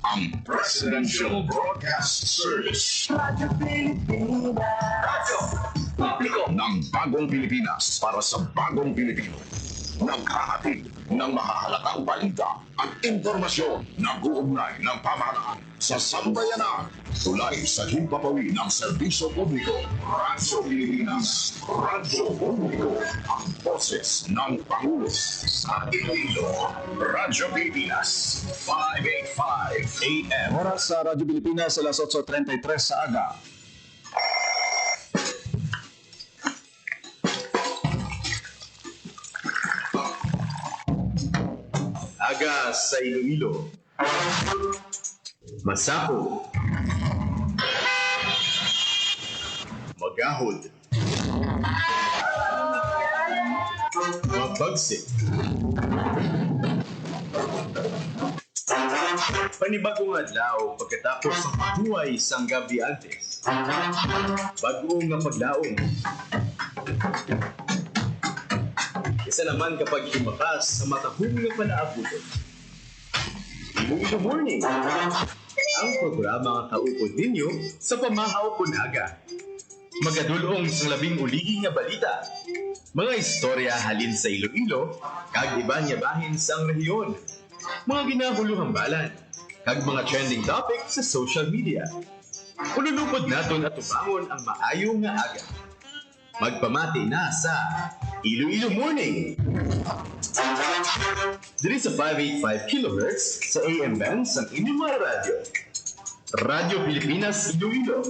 ang Presidential Broadcast Service. Radyo Pilipinas. Radyo Publiko ng Bagong Pilipinas para sa Bagong Pilipino. Naghahatid ng mahahalagang balita at impormasyon na uugnay ng pamahalaan sa sambayanan. Tulay sa himpapawid ng serbisyo publiko. Radyo Pilipinas. Radyo Publiko. Ang boses ng Pangulo sa Iloilo. Radyo Pilipinas. 585 AM. Oras sa Radyo Pilipinas, alas 8:33 sa aga. Aga sa Iloilo. Masako. Magahod. Mabagsik. Panibagong adlaw pagkatapos sa mahuway sang gabi antes. Bagong nga paglaong. Isa naman kapag himakas sa matahong nga panaabuton. Good morning! Ang programa nga kaupod ninyo sa pamahaw kunaga. Magadulong sa labing uligi nga balita. Mga istorya halin sa Iloilo, kag iba niya bahin sang rehiyon. Mga ginahuluhang balan, kag mga trending topic sa social media. Ululupod naton at tubangon ang maayo nga aga. Magpamati na sa Iloilo Morning! Diri sa 585 kHz sa AM band sa inyong mga radyo. Radyo Pilipinas Iloilo,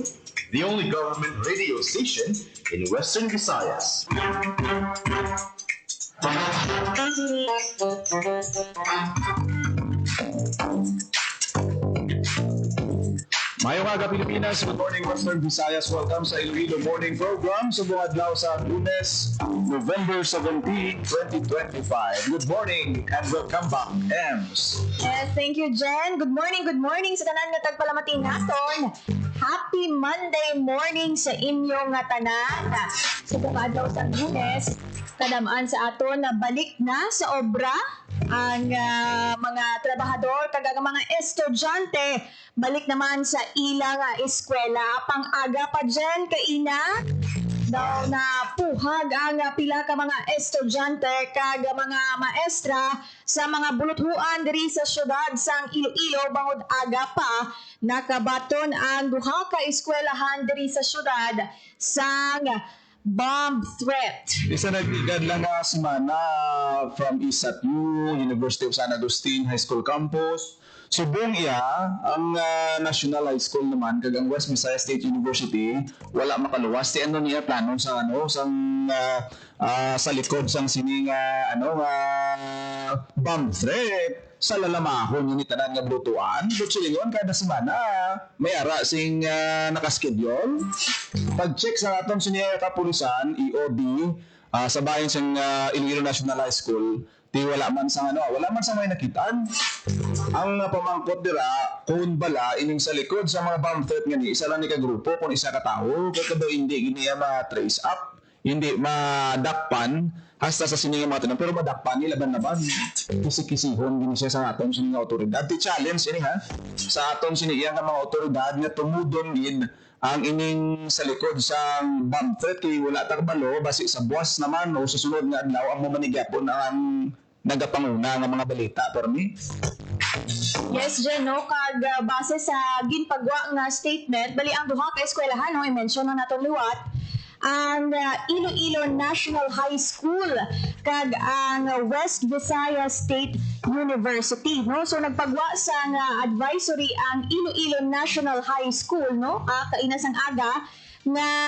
the only government radio station in Western Visayas. Mayong aga Pilipinas, good morning Western Visayas. Welcome sa Iloilo Morning Program sa buong adlaw sa Lunes, November 17, 2025. Good morning and welcome back, Ems. Yes, thank you, Jen. Good morning sa tanan nga tagpalamating naton. Happy Monday morning sa inyong nga tanan. Sa buong adlaw sa Lunes, kadamaan sa aton na balik na sa obra ang mga trabahador kag ang mga estudyante balik naman sa ilang eskwela. Pang-aga pa dyan kaina daw na puhag ang pila ka mga estudyante kag mga maestra sa mga buluthuan diri sa syudad sang Iloilo. Bangod aga pa nakabaton ang duha ka eskwelahan diri sa syudad sang bomb threat. Isa nagtigad lang nga semana from ISATU, University of San Agustin High School Campus. Subong iya, ang National High School naman, kag ang West Visayas State University, wala makaluwas. Ti ano niya plano sa sa likod sang sining bomb threat sa lalamahon yung itanan nga butuan. Lutsulingon kada semana may ara sing nakaschedule. Pag-check sa atong sinya kapulisan, EOD, sa bayan sang Iloilo National High School, di wala man sa may nakitaan. Ang pamangkot dira kung bala ining sa likod sa mga bomb threat nga ni isa lang ni ka grupo kung isa ka tawo kada hindi gini ma-trace up, hindi madakpan hasta sa sininga mga tanong, pero madakpan nila laban kisi-kisihon gini siya sa aton sininga otoridad. Di challenge ini ha sa aton sininga mga otoridad nga tumudon gid ang ining sa likod sa bomb threat kay wala tarbalo basi sa buwas naman o susunod nga adlaw ang mamanigapon ang nagapanguna nga mga balita pero ni. Yes, Jen, no? Kag base sa ginpagwa nga statement, bali ang duha ka eskwelahan, no? I-mention na naton liwat, ang Iloilo National High School kag ang West Visayas State University, no? So nagpagwa sa advisory ang Iloilo National High School, no? Kainas ang aga na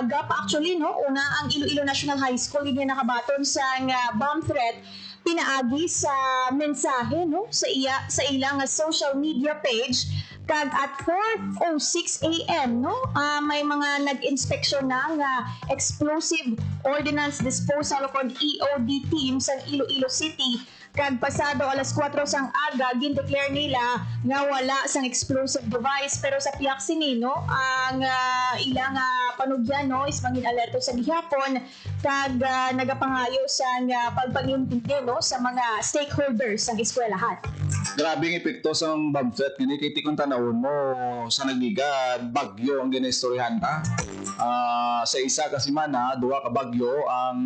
aga pa actually, no? Una ang Iloilo National High School yung nakabaton sa bomb threat pinaagi sa mensahe, no? Sa ilang social media page kag at 4:06 AM, no? May mga nag-inspeksyon ng explosive ordnance disposal kon EOD team sa Iloilo City kag pasado alas 4 sang aga gin-declare nila nga wala sang explosive device pero sa piyak sini, no? Ang ilang panugyan, no, is mangin alerto sa gihapon kag nagapangayo sa pagpangintindi, no, sa mga stakeholders sa eskwelahan. Grabing epekto sa bomb threat kini kay tikon tanawon mo sa nagliga bagyo ang ginistoryahan ta. Sa isa kasi mana duha ka bagyo ang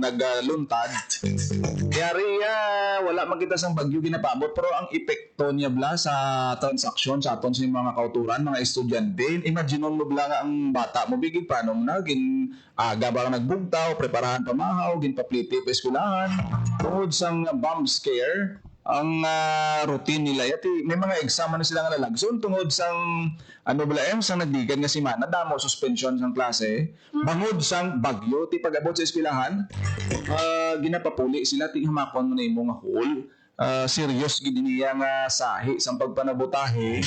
nagluntad. Kaya wala makita sang bagyo ginapabot pero ang epekto niya bla sa transaksyon sa aton sa mga kauturan, mga estudyante. Imagine mo bla nga ang bata mo bigid paano na gin aga ba nagbugtaw, preparahan pamahaw, gin papliti pa eskwelahan. Tungod sang bomb scare ang routine nila yati may mga exam na sila nga lalagson tungod sang sang nagdigan nga si mana damo suspension sang klase bangod sang bagyo ti pag-abot sa eskwelahan ginapapuli sila ti hamakon mo na imo nga hol serious gid niya nga sahi sang pagpanabutahe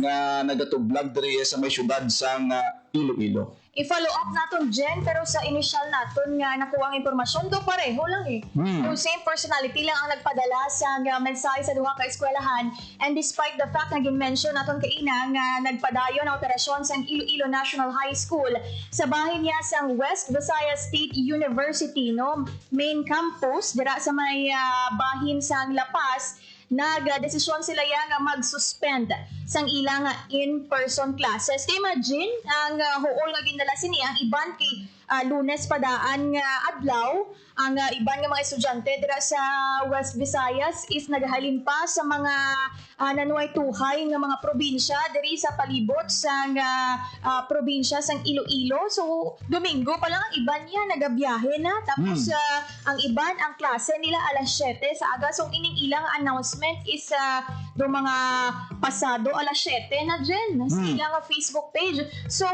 nga nagatublag diri sa may syudad sang Iloilo. I-follow up naton Jen, pero sa initial naton nga nakuha ang impormasyon do pareho lang eh. Yung same personality lang ang nagpadala sa mensahe sa duha ka eskwelahan, and despite the fact na gin-mention naton kaina nga nagpadayon ang operasyon sa Iloilo National High School sa bahin niya sa West Visayas State University no main campus dira sa may bahin sa La Paz, nag-desisyon sila nga mag-suspend sang ilang in-person classes. Imagine, ang huol nga gindala sini, ang iban kay Lunes padaan nga adlaw, ang iban nga mga estudyante dira sa West Visayas is naghalin pa sa mga nanuay tuhay nga mga probinsya diri sa palibot sa probinsya sang Iloilo. So Domingo pa lang ang iban niya nagabiyahe na, tapos ang iban ang klase nila alas 7 sa aga. So ining ilang announcement is do mga pasado alas 7 na dyan sa ilang Facebook page. So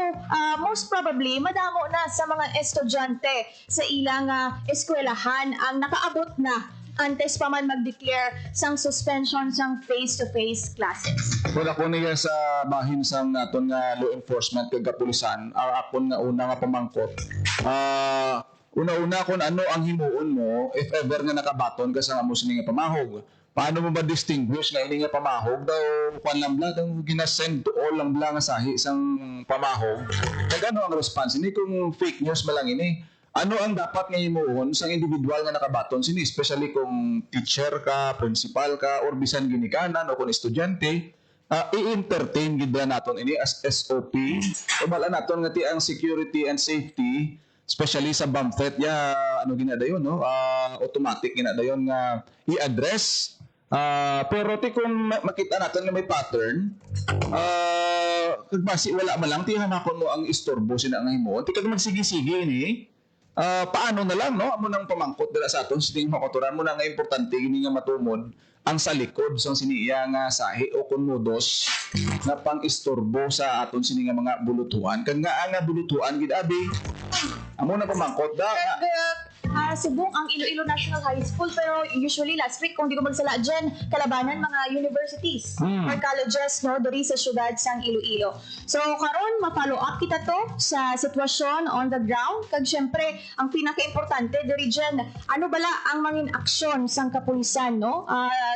most probably madamo na sa mga estudyante sa ilang eskwelahan ang nakaabot na antes pa man mag-declare sang suspension sang face-to-face classes. Kung ako niya sa bahin sang naton nga law enforcement kag kapulisan, akon nga una nga pamangkot. Una-una kung ano ang himuon mo if ever nga nakabaton ka sa amo sini nga pamahog. Paano mo ba distinguish nga ini nga pamahog daw kwan lang bla daw ginasend to all lang bla nga sahi sang pamahog. Kagano ang response ini kung fake news ba lang ini? Ano ang dapat nga himuon sang individual nga nakabaton sini, especially kung teacher ka, principal ka, or bisan ginikanan o kung estudyante, i-entertain gid naton ini as SOP. O bala naton nga ti ang security and safety, especially sa bomb threat ginadayon no? Automatic ginadayon nga i-address. Pero ti kung makita natin na may pattern, kag basi wala man lang ti hamakon mo ang istorbo sina nga himuon, ti kag magsigi-sige ni paano na lang no amo nang pamangkot dira sa aton sining makotoran mo na nga importante gini nga matumod ang sa likod sang siniya nga sahi o kunmudos nga pang-istorbo sa aton sini nga mga bulutuan kag nga ang bulutuan gid abi amo na pamangkot da subong ang Iloilo National High School, pero usually last week kung di ko magsala dyan, kalabanan mga universities or colleges no diri sa syudad sang Iloilo. So karon ma-follow up kita to sa sitwasyon on the ground, kag syempre ang pinaka-importante diri dyan, ano bala ang mangin aksyon sang kapulisan no?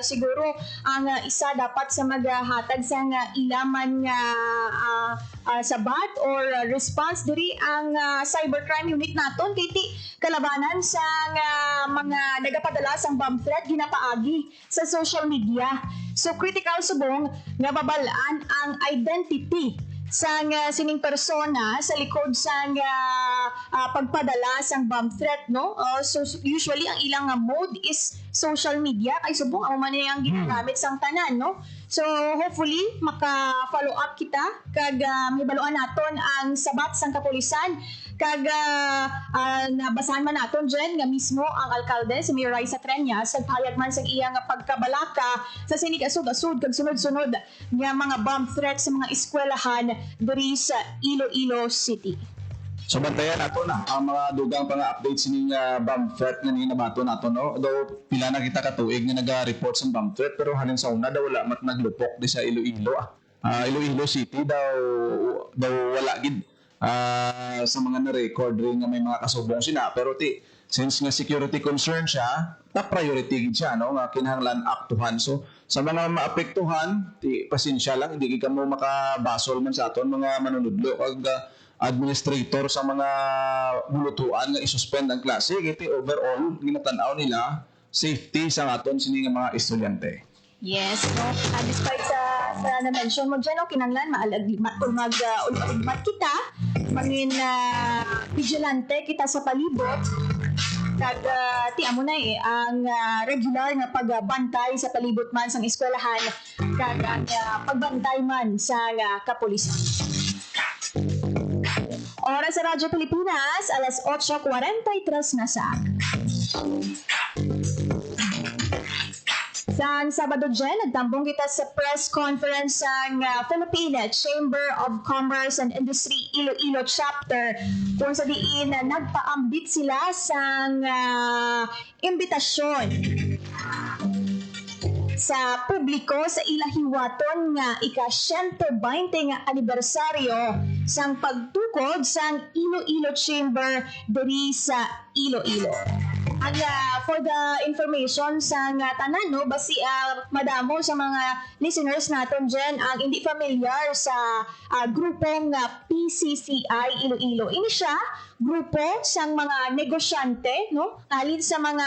Siguro ang isa dapat sa maghatag sang ilaman nga sabat or response diri ang cybercrime unit naton kay ti kalabanan sa mga nagapadala sang bomb threat ginapaagi sa social media. So critical subong nga babalaan ang identity sang sining persona sa likod sang pagpadala sang bomb threat no. So usually ang ilang mode is social media kay subong amo man ang ginagamit sang tanan no. So hopefully maka-follow up kita kag mahibaluan naton ang sabat sang kapulisan kag nabasahan man naton dyan nga mismo ang alkalde si Mayor Raisa Treñas nagpahayag man sa iyang pagkabalaka sa sinig asud-asud kag sunod-sunod nga mga bomb threat sa mga eskwelahan diri sa Iloilo City. So bantayan nato na ang mga dugang pang-update sining bomb threat nga nabato nato no. Though pila na kita ka tuig nga naga-report sa bomb threat pero halin sa una daw wala mat naglupok di sa Iloilo. Iloilo City daw wala gid sa mga na-record rin nga may mga kasubong sila pero since nga security concern siya, top priority gid siya no nga kinahanglan aktuhan. So sa mga maapektuhan, pasensya lang hindi ka mo makabasol man sa aton mga manunudlo kag administrator sa mga bulutuan nga isuspend ang klase kiti overall ginatan-aw nila safety sa aton sini nga mga estudyante. Yes, no? Despite sa na-mention mo dyan, no, kinanglan, ulmat kita, mangin vigilante kita sa palibot, kag ti amo na ang regular nga pagbantay sa palibot man sang eskwelahan, kag ang pagbantay man sa kapulisan. Oras sa Radyo Pilipinas, alas 8:43 na sa. Sa Sabado dyan, nagtambong kita sa press conference ng Philippine Chamber of Commerce and Industry Iloilo Chapter kung sa diin nagpaambit sila sa imbitasyon sa publiko sa ilahiwaton nga ika-120 nga anibersaryo sang pagtukod sang Iloilo Chamber diri sa Iloilo. And for the information sa tanan, no, basi madamo sa mga listeners natin dyan ang hindi familiar sa grupong PCCI Iloilo. Ini siya, grupo sang mga negosyante, no, alin sa mga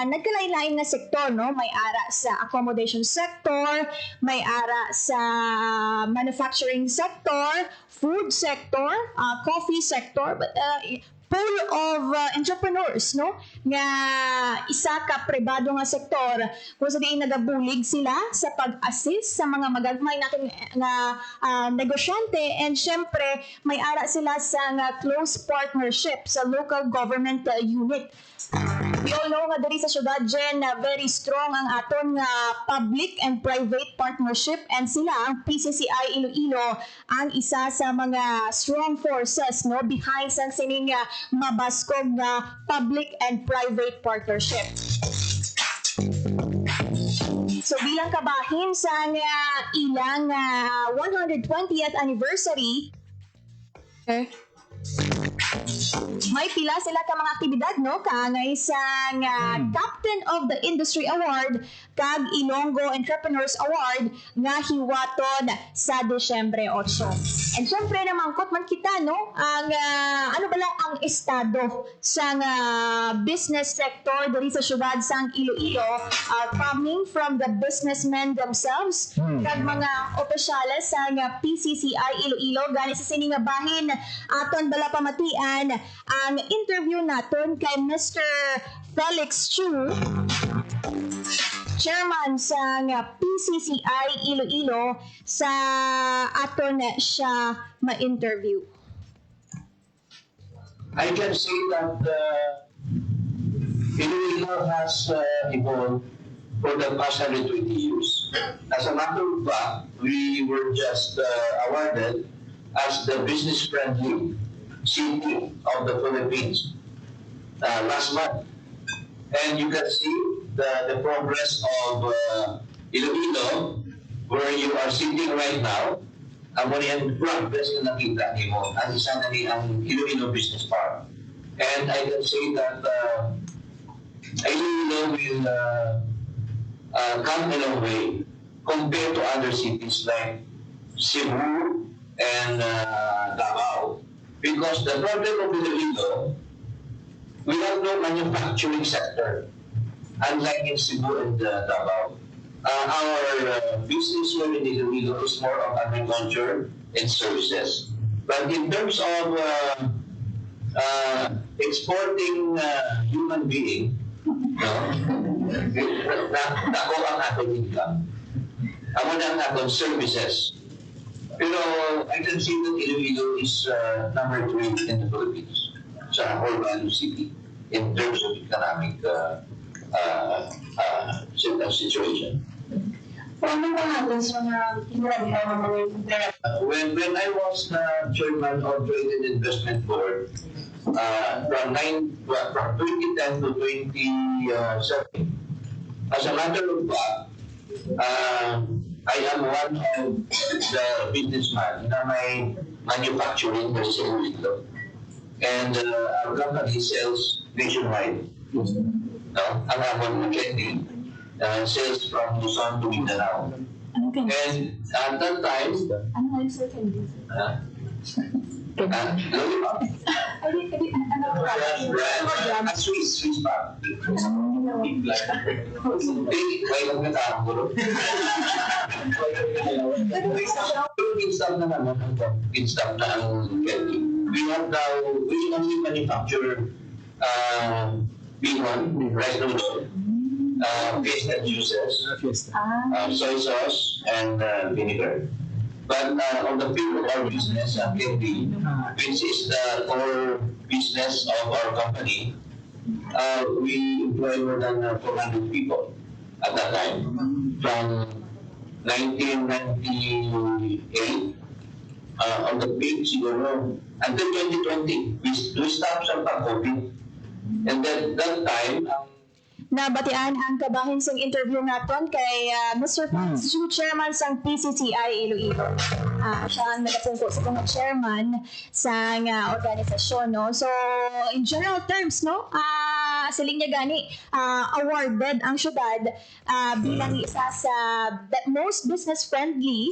nagkalain-lain na sektor, no, may ara sa accommodation sector, may ara sa manufacturing sector, food sector, coffee sector, but full of entrepreneurs, no? Nga isa ka pribado nga sektor kung sa diin nagabulig sila sa pag-assist sa mga magagmay natin nga negosyante, and syempre may ara sila sa close partnership sa local government unit. We all know nga diri sa syudad dyan na very strong ang aton nga public and private partnership, and sila ang PCCI Iloilo ang isa sa mga strong forces, no, behind sang sining mabaskog nga public and private partnership. So bilang kabahin sa ilang 120th anniversary, may pila sila ka mga aktibidad, no, kaangay sang Captain of the Industry Award kag Ilonggo Entrepreneurs Award nga hiwaton sa Desyembre 8. And syempre namangkot man kita, no, ang ang estado sa business sector diri sa syudad sang Iloilo, coming from the businessmen themselves kag mga opisyales sa PCCI Iloilo. Gani sa sini nga bahin aton bala pamatian ang interview naton kay Mr. Felix Chu, chairman sa PCCI Iloilo, sa aton siya ma-interview. I can say that Iloilo has evolved for the past 120 years. As a matter of fact, we were just awarded as the business-friendly city of the Philippines last month. And you can see the progress of Iloilo, where you are sitting right now. Ang mga progress na nakita mo, ang isa na ni ang Iloilo Business Park. And I can say that Iloilo will come a long way compared to other cities like Cebu and Davao. Because the problem of Iloilo, we have no manufacturing sector, unlike in Cebu and Davao. Our business here in Iloilo is more of agriculture and services. But in terms of exporting human being, nako ang ating income. Amo na ang ating services. Pero I can see that Iloilo is number 3 in the Philippines sa whole value city in terms of economic situation. Paano ba natin sa mga When I was chairman of Trade and Investment Board from 2010 to 2017, as a matter of fact, I am one of the businessmen na may manufacturing sa Iloilo. And our company sells nationwide. No? Ang amon candy sales from Luzon to Mindanao. Ano candy? And at that time, Ano kayo sa candy? lollipop. Ano Swiss bar. Why lang na tayo? Install na naman ang install na ang Kelly. We have now, we only manufacture B1, rice noodle, paste and juices, soy sauce, and vinegar. But on the field of our business, Kelly, which is the core business of our company, we employ more than 400 people at that time. From 1998, on the peak siguro, until 2020, we stopped sa pag-COVID. And then that time, Nabatian ang kabahin sa interview naton kay Mr. Franz Chu, chairman sang PCCI Iloilo. Siya ang nagapungko sa mga chairman sa organisasyon, no? So, in general terms, no, sa linya gani, awarded ang syudad bilang isa sa most business-friendly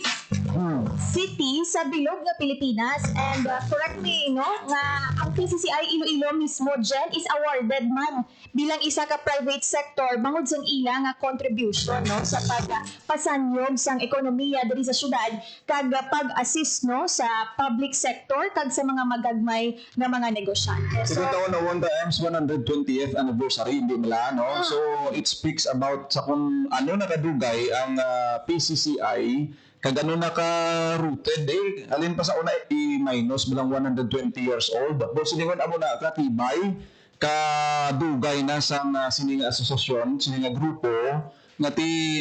city sa bilog nga Pilipinas. And correct me, no, nga ang PCCI Iloilo mismo, Jen, is awarded man bilang isa ka private sector bangod sang ila nga contribution, no, sa pagpasanyog sang ekonomiya diri sa syudad kag pag-assist, no, sa public sector kag sa mga magagmay nga mga negosyante. So, taon na Wanda M's 120th anniversary, hindi nila, no? So, it speaks about sa kung ano nakadugay ang PCCI kag ano naka-rooted alin pa sa una i-minus bilang 120 years old. But siningon amo na katibay kadugay na sang sininga asosasyon, sininga grupo nga ti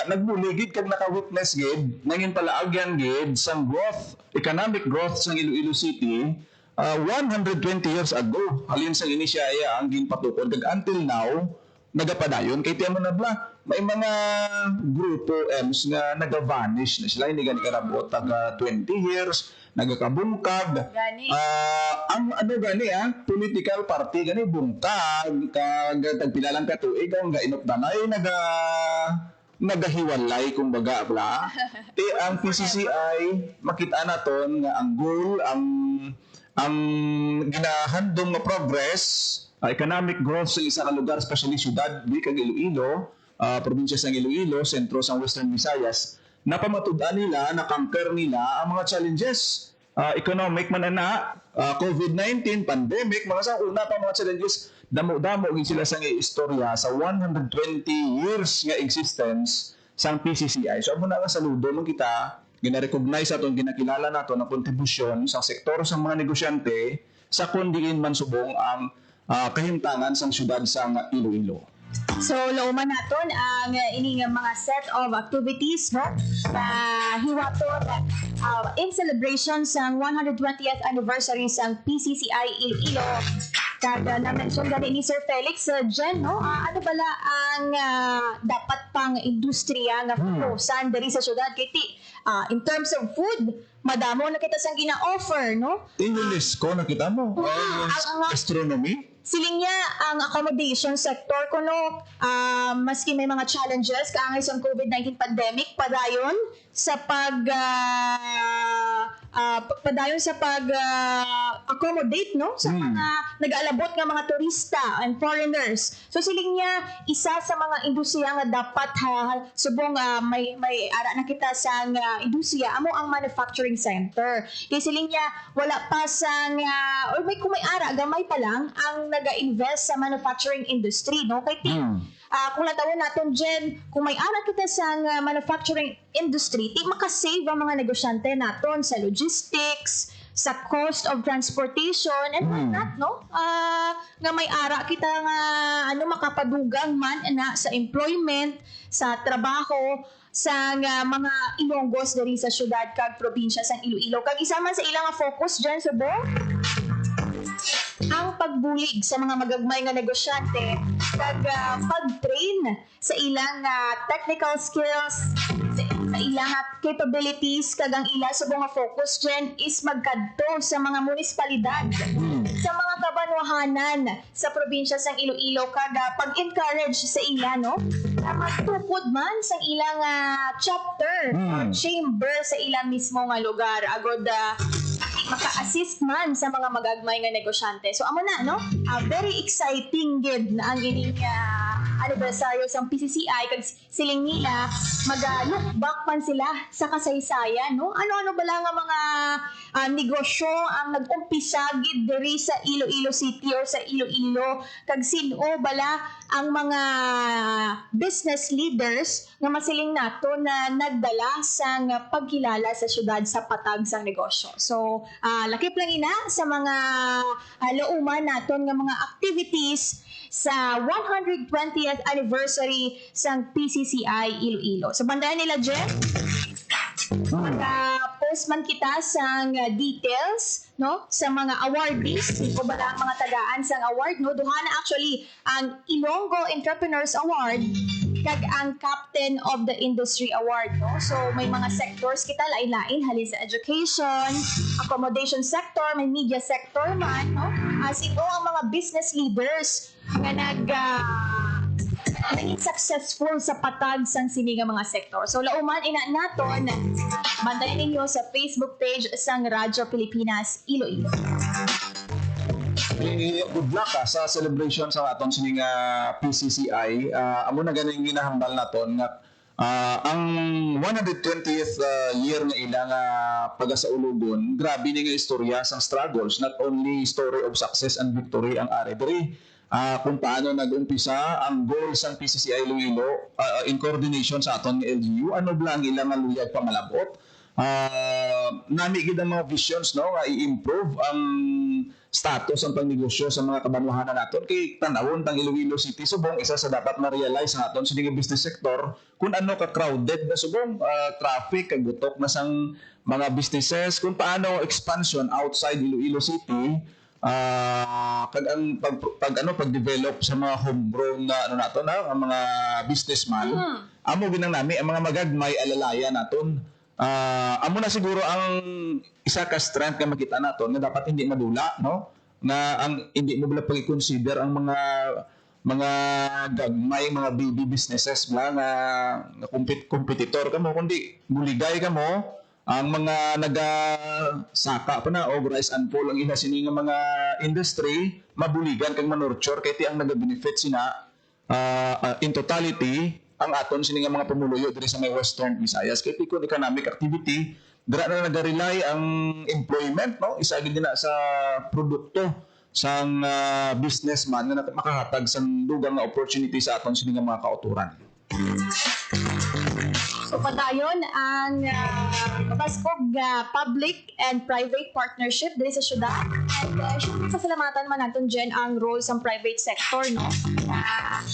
nagbuligid kag naka-witness gid nangin pala agyan gid sang growth, economic growth sang Iloilo City 120 years ago. Halin sang inisyaya ang ginpatukod kag until now nagapadayon kay tiyan mo na bla may mga grupo M's nga nagavanish na sila hindi gani karabot taga 20 years nagakabungkag ang ano gani political party gani bungkag kag tagpilalang katuig ang gainupdanay nagahiwalay kumbaga bla ang PCCI makita naton nga ang goal ang ginahandong nga progress economic growth sa isa ka lugar, especially syudad di kag Iloilo, probinsya sang Iloilo, sentro sang Western Visayas, napamatud-an nila, na-conquer nila ang mga challenges. Economic man na, COVID-19, pandemic, mga sa una pa mga challenges, damo-damo sila sang istorya sa 120 years nga existence sang PCCI. So, amo na nga saludo nung kita, gina-recognize aton, ginakilala nato ng kontribusyon sa sektor sa mga negosyante sa kundiin man subong ang kahimtangan sang syudad sang Iloilo. So, lauman naton ang ining mga set of activities, no? Hiwaton in celebration sang 120th anniversary sang PCCI Iloilo. Kag na-mention gani ni Sir Felix, Jen, no? Ano bala ang dapat pang industriya nga pupusan diri sa syudad? Kaya in terms of food, madamo na kita sang gina-offer, no? UNESCO na kita mo. Astronomy. Siling niya ang accommodation sector kuno maski may mga challenges kaangay sa COVID-19 pandemic padayon sa accommodate, no, sa mga nag-aalabot nga mga turista and foreigners. So siling niya isa sa mga industriya nga dapat subong may ara na kita sa industriya amo ang manufacturing center. Kay siling niya wala pa sang or may kung may ara gamay pa lang ang naga-invest sa manufacturing industry, no, kay kung natawon natin dyan, kung may ara kita sa manufacturing industry, makasave ang mga negosyante natin sa logistics, sa cost of transportation, and whatnot, no? Nga may ara kita nga makapadugang man na sa employment, sa trabaho, sa mga Ilonggos diri sa syudad kag probinsya sa Iloilo. Kag isa man sa ilang focus dyan sa ang pagbulig sa mga magagmay nga negosyante kag pag-train sa ilang technical skills, sa ilang capabilities kag ang ila sa mga focus dyan is magkadto sa mga munisipalidad, sa mga kabanwahanan sa probinsya sang Iloilo kag pag-encourage sa ila, no, magtukod man sa ilang chapter or chamber sa ilang mismo nga lugar agod maka-assist man sa mga magagmay nga negosyante. So amo na, no? Very exciting gid na ang ining anibersaryo sa PCCI kag siling nila look back man sila sa kasaysayan, no? Ano-ano bala nga mga negosyo ang nag-umpisa gid diri sa Iloilo City or sa Iloilo, kag sino bala ang mga business leaders nga masiling nato na nagdala sang pagkilala sa syudad sa patag sang negosyo. So, lakip lang ina sa mga lauman naton nga mga activities sa 120th anniversary sang PCCI Iloilo. So, bandayan nila, Jeff? Post man kita sang details, no, sa mga awardees o ba ang mga tagaan sang award, no? Duha na actually ang Ilonggo Entrepreneurs Award kag ang Captain of the Industry Award, no? So may mga sectors kita lain-lain halin sa education, accommodation sector, may media sector man, no? Sino ang mga business leaders nga naging successful sa patag sang sini nga mga sektor. So lauman ina naton, bantayan ninyo sa Facebook page sang Radyo Pilipinas Iloilo. Good luck sa celebration sa aton sini nga PCCI. Amo na ganing ginahambal naton nga ang 120th year nga ila nga pagasaulugon, grabe ni nga istorya sang struggles, not only story of success and victory ang ari diri. Kung paano nag-umpisa ang goals ng PCCI Iloilo in coordination sa aton ng LGU, ano ba ang ilang luyag pamalabot. Nami gid ang mga visions, no, nga i-improve ang status ang pangnegosyo sa mga kabanuhanan naton kay tanawon tang Iloilo City subong isa sa dapat ma-realize sa aton sa business sector kung ano ka crowded na subong traffic kagutok na sang mga businesses, kung paano expansion outside Iloilo City. Kag ang pag-develop sa mga homegrown na nato na ang mga businessman, amo ginang nami ang mga magagmay alalaya naton. Amo na siguro ang isa ka strength nga makita naton nga dapat hindi madula, no, na ang hindi mo bala pag-consider ang mga gagmay, mga baby businesses bla nga competitor kamo, kundi buligay kamo ang mga nagasaka pa na og rice and fall ang ila sini nga mga industry, mabuligan kag manurture kay ti ang nagabenefit sina in totality ang aton sini nga mga pumuluyo diri sa may Western Visayas kay tikon economic activity dira na nagarely ang employment, no, isa gid na sa produkto sang businessman nga makahatag sang dugang nga opportunity sa aton sini nga mga kauturan. So padayon ang kabaskog public and private partnership diri sa syudad. And syempre pasalamatan man naton dyan ang role sa private sector, no?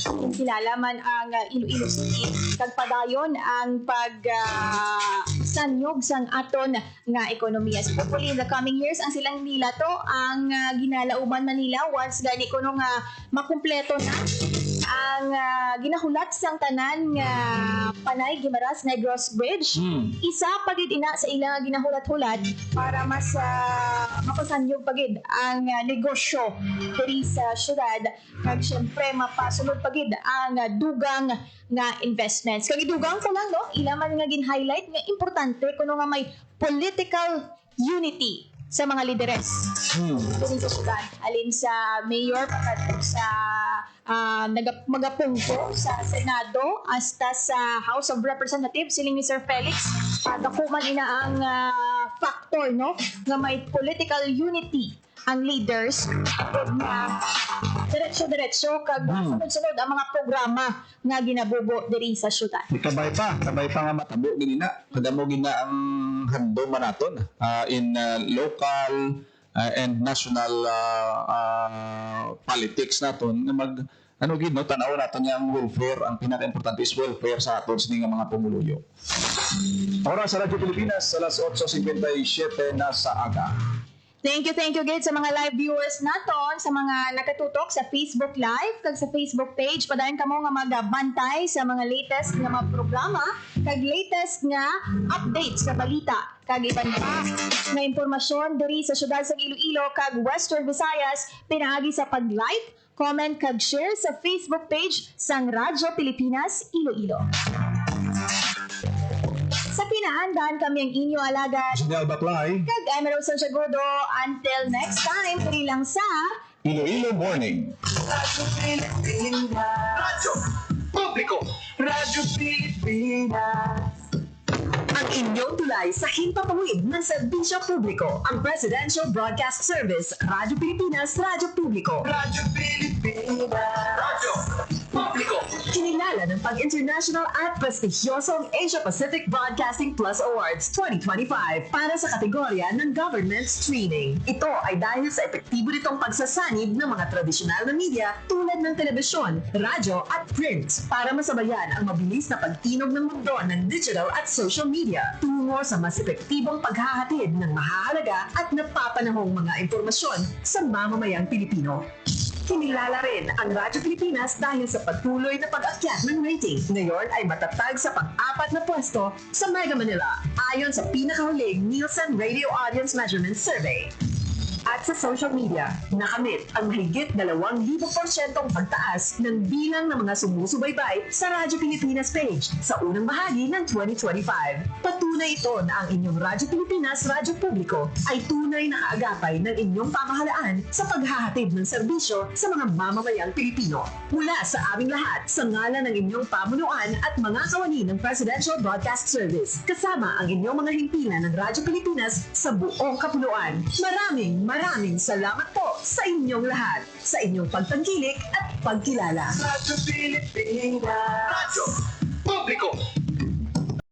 Kung kilala man ang Iloilo City, kag padayon ang sanyog sang aton nga ekonomiya. So hopefully in the coming years ang silang nila to ang ginalauman Manila once gani kuno nga makumpleto na ang ginahulat sang tanan nga Panay Guimaras Negros Bridge. Isa pagid ina sa ilang ginahulat-hulat para mas mapasanyog pagid ang negosyo diri sa syudad, kag syempre mapasunod pagid ang dugang nga investments. Kag idugang ko lang, no, ila man nga gin-highlight nga importante kuno nga may political unity sa mga lideres diri sa syudad, alin sa mayor pagkat sa magapungko sa Senado hasta sa House of Representatives siling ni Sir Felix. Dakuman ina ang factor, no, nga may political unity ang leaders at na diretso kag sunod-sunod ang mga programa nga ginabubo diri sa syudad. Kabay pa nga matabo gini na kadamo gina ang handom naton in local and national politics naton nga gid, no, tanaw naton nga ang welfare. Ang pinaka-importante is welfare sa aton sini nga mga pumuluyo. Oras sa Radyo Pilipinas alas 8:57 na sa aga. Thank you gid sa mga live viewers naton, sa mga nakatutok sa Facebook Live kag sa Facebook page. Padayon kamo nga magabantay sa mga latest nga mga programa kag latest nga updates sa balita kag iban pa nga impormasyon diri sa syudad sa Iloilo kag Western Visayas pinaagi sa pag-like, comment kag share sa Facebook page sang Radyo Pilipinas Iloilo. Sa pinaandan kami ang inyo alagad Janelle Baclay kag Emerald Santiago. Until next time, pili lang sa Iloilo Morning. Radyo Publiko. Radyo Pilipinas. Ang inyong tulay sa himpapawid ng serbisyo publiko, ang Presidential Broadcast Service, Radyo Pilipinas, Radyo Publiko. Radyo Pilipinas. Radyo Publiko. Kinilala ng pag-international at prestigyosong Asia Pacific Broadcasting Plus Awards 2025 para sa kategorya ng Government Streaming. Ito ay dahil sa epektibo nitong pagsasanib ng mga tradisyonal na media tulad ng telebisyon, radyo at print para masabayan ang mabilis na pag-inog ng mundo ng digital at social media tungo sa mas epektibong paghahatid ng mahahalaga at napapanahong mga impormasyon sa mamamayang Pilipino. Kinilala rin ang Radyo Pilipinas dahil sa patuloy na pag-akyat ng rating. Ngayon ay matatag sa pang-apat na pwesto sa Mega Manila ayon sa pinakahuling Nielsen Radio Audience Measurement Survey. At sa social media, nakamit ang mahigit 2,000% pagtaas ng bilang ng mga sumusubaybay sa Radyo Pilipinas page sa unang bahagi ng 2025. Patunay ito na ang inyong Radyo Pilipinas Radyo Publiko ay tunay na kaagapay ng inyong pamahalaan sa paghahatid ng serbisyo sa mga mamamayang Pilipino. Mula sa aming lahat, sa ngalan ng inyong pamunuan at mga kawani ng Presidential Broadcast Service, kasama ang inyong mga himpilan ng Radyo Pilipinas sa buong kapuluan. Maraming salamat po sa inyong lahat, sa inyong pagtangkilik at pagkilala. Radyo Pilipinas. Radyo Publiko.